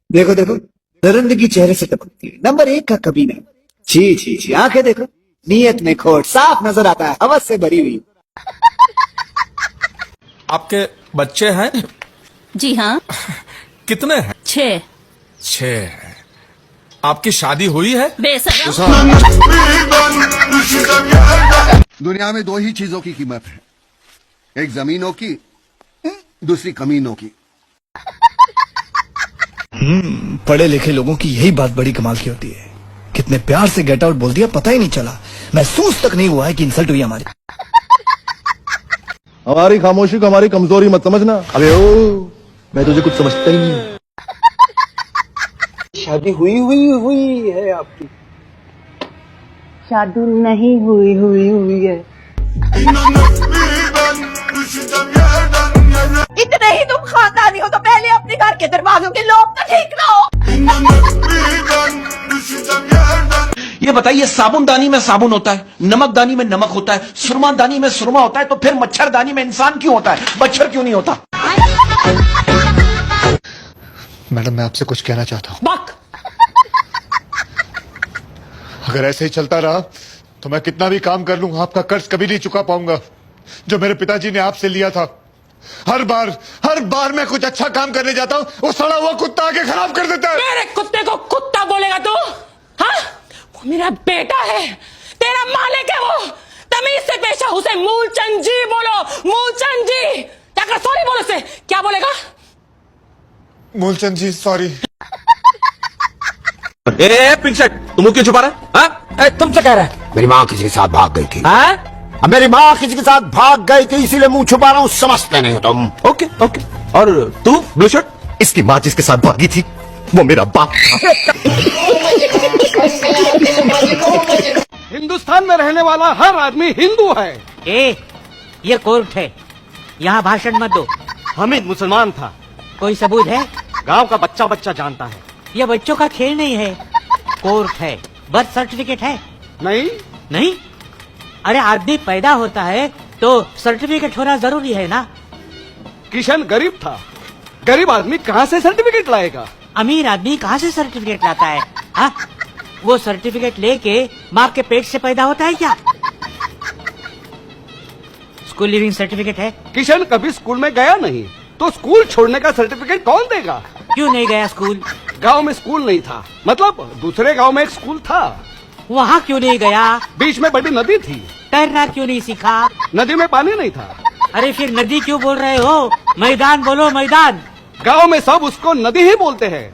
देखो देखो, दरिंदगी चेहरे से टपकती है। नंबर 1 का कमीना। छी छी छी, आंखें देखो, नीयत में खोट साफ नजर आता है, हवस से भरी हुई। आपके बच्चे हैं? जी हाँ। कितने हैं? 6। 6। आपकी शादी हुई है? बेशरम। दुनिया में 2 ही चीजों की कीमत है, एक जमीनों की, दूसरी कमीनों की। पढ़े लिखे लोगों की यही बात बड़ी कमाल की होती है। कितने प्यार से गेट आउट बोल दिया, पता ही नहीं चला, महसूस तक नहीं हुआ है कि इंसल्ट हुई हमारी। हमारी खामोशी को हमारी कमजोरी मत समझना। अबे ओ, मैं तुझे कुछ समझता ही नहीं। शादी हुई है आपकी? शादी नहीं हुई है। इतने ही तुम खानदानी हो तो पहले अपने घर के दरवाजों के लोग तो ठीक रहो। ये बताइए, साबुनदानी में साबुन होता है, नमकदानी में नमक होता है, सुरमादानी में सुरमा होता है, तो फिर मच्छरदानी में इंसान क्यों होता है? मच्छर क्यों नहीं होता? मैडम, मैं आपसे कुछ कहना चाहता हूँ। बक। अगर ऐसे ही चलता रहा तो मैं कितना भी काम कर लूंगा, आपका कर्ज कभी नहीं चुका पाऊंगा जो मेरे पिताजी ने आपसे लिया था। हर बार मैं कुछ अच्छा काम करने जाता हूँ, वो सड़ा हुआ कुत्ता आके खराब कर देता है। मेरे कुत्ते को कुत्ता बोलेगा तू? हाँ, वो मेरा बेटा है, तेरा मालिक है वो। तमीज से पेश आओ, उसे मूलचंद जी बोलो, मूलचंद जी। जाकर सॉरी बोलो से। क्या बोलेगा? मूलचंद जी सॉरी। पिंचट, तुम क्यों छुपा रहा है? तुमसे कह रहा है मेरी माँ किसी के साथ भाग गई थी। हाँ? मेरी माँ किसी के साथ भाग गई थी, इसीलिए मुंह छुपा रहा हूँ, समझते नहीं हो तुम। Okay okay. और तू ब्लू शर्ट? इसकी माँ जिसके साथ भागी थी वो मेरा बाप था। हिंदुस्तान में रहने वाला हर आदमी हिंदू है। ये कोर्ट है, यहाँ भाषण मत दो। हामिद मुसलमान था। कोई सबूत है? गांव का बच्चा बच्चा जानता है। ये बच्चों का खेल नहीं है, कोर्ट है। बर्थ सर्टिफिकेट है? नहीं। अरे आदमी पैदा होता है तो सर्टिफिकेट होना जरूरी है ना। किशन गरीब था, गरीब आदमी कहाँ से सर्टिफिकेट लाएगा? अमीर आदमी कहाँ से सर्टिफिकेट लाता है? हाँ? वो सर्टिफिकेट लेके माँ के पेट से पैदा होता है क्या? स्कूल लिविंग सर्टिफिकेट है? किशन कभी स्कूल में गया नहीं, तो स्कूल छोड़ने का सर्टिफिकेट कौन देगा? क्यों नहीं गया स्कूल? गांव में स्कूल नहीं था, मतलब दूसरे गांव में एक स्कूल था। वहाँ क्यों नहीं गया? बीच में बड़ी नदी थी। तैरना क्यों नहीं सीखा? नदी में पानी नहीं था। अरे फिर नदी क्यों बोल रहे हो? मैदान बोलो, मैदान। गांव में सब उसको नदी ही बोलते हैं।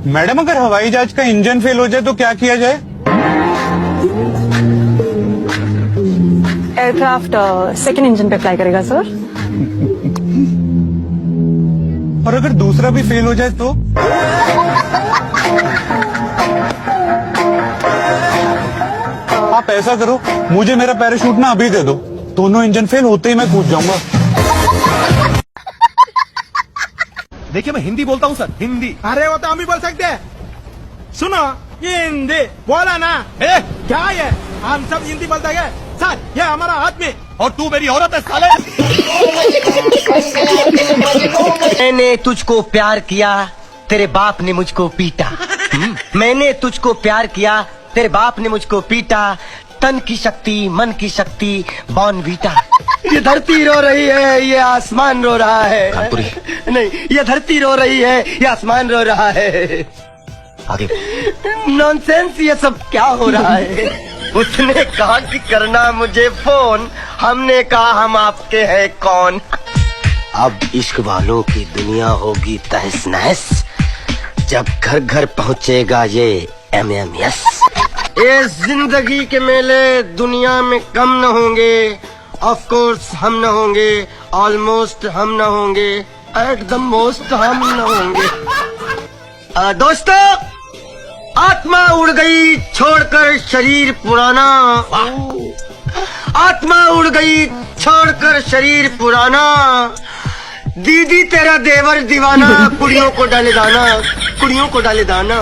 मैडम, अगर हवाई जहाज का इंजन फेल हो जाए तो क्या किया जाए? एयरक्राफ्ट सेकंड इंजन पे अप्लाई करेगा सर। और अगर दूसरा भी फेल हो जाए तो? आप ऐसा करो, मुझे मेरा पैराशूट ना अभी दे दो, दोनों इंजन फेल होते ही मैं कूद जाऊंगा। देखिए, मैं हिंदी बोलता हूँ सर, हिंदी। अरे वो तो हम भी बोल सकते हैं। सुनो, ये हिंदी बोला ना। क्या ये, हम सब हिंदी बोलते हैं सर। ये हमारा आदमी और तू मेरी औरत है साले। मैंने तुझको प्यार किया, तेरे बाप ने मुझको पीटा। मैंने तुझको प्यार किया, तेरे बाप ने मुझको पीटा। तन की शक्ति, मन की शक्ति, बॉर्नवीटा। ये धरती रो रही है, ये आसमान रो रहा है। नहीं, ये धरती रो रही है, ये आसमान रो रहा है। आगे नॉनसेंस, ये सब क्या हो रहा है? उसने कहा कि करना मुझे फोन, हमने कहा हम आपके हैं कौन। अब इश्क वालों की दुनिया होगी तहस नहस, जब घर घर पहुंचेगा ये MMS। ये जिंदगी के मेले दुनिया में कम न होंगे, ऑफ कोर्स हम न होंगे, ऑलमोस्ट हम न होंगे, एट द मोस्ट हम न होंगे। दोस्तों, आत्मा उड़ गई छोड़कर शरीर पुराना। आत्मा उड़ गई छोड़कर शरीर पुराना। दीदी तेरा देवर दीवाना, कुड़ियों को डाले दाना, कुड़ियों को डाले दाना।